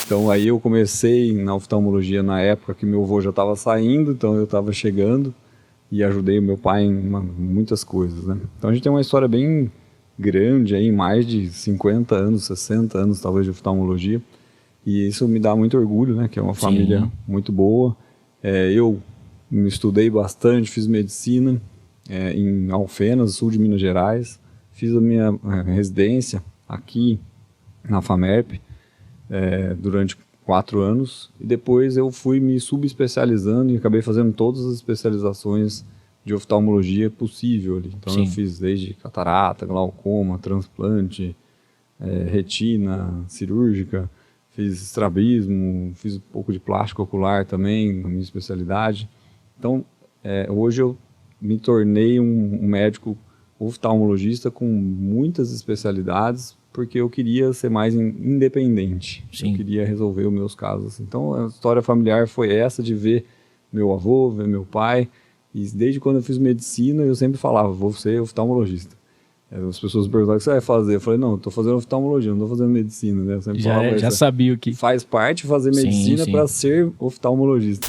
Então aí eu comecei na oftalmologia na época que meu avô já estava saindo, então eu estava chegando e ajudei o meu pai em muitas coisas, né? Então a gente tem uma história bem grande aí, mais de 50 anos, 60 anos talvez de oftalmologia, e isso me dá muito orgulho, né? Que é uma família muito boa. Eu me estudei bastante, fiz medicina em Alfenas, sul de Minas Gerais, fiz a minha residência aqui na FAMERP durante 4 anos, e depois eu fui me subespecializando e acabei fazendo todas as especializações de oftalmologia possível ali. Então eu fiz desde catarata, glaucoma, transplante, retina cirúrgica, fiz estrabismo, fiz um pouco de plástico ocular também, na minha especialidade. Então hoje eu me tornei um médico oftalmologista com muitas especialidades, porque eu queria ser mais independente. Eu queria resolver os meus casos. Então a história familiar foi essa, de ver meu avô, ver meu pai. E desde quando eu fiz medicina, eu sempre falava, vou ser oftalmologista. As pessoas me perguntavam o que você vai fazer. Eu falei, não, estou fazendo oftalmologia, não estou fazendo medicina. Né? Eu sempre falava já sabia o que... Faz parte fazer medicina para ser oftalmologista.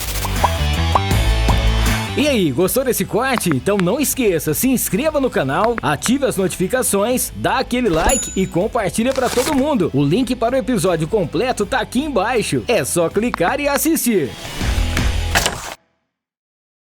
E aí, gostou desse corte? Então não esqueça, se inscreva no canal, ative as notificações, dá aquele like e compartilha para todo mundo. O link para o episódio completo tá aqui embaixo. É só clicar e assistir.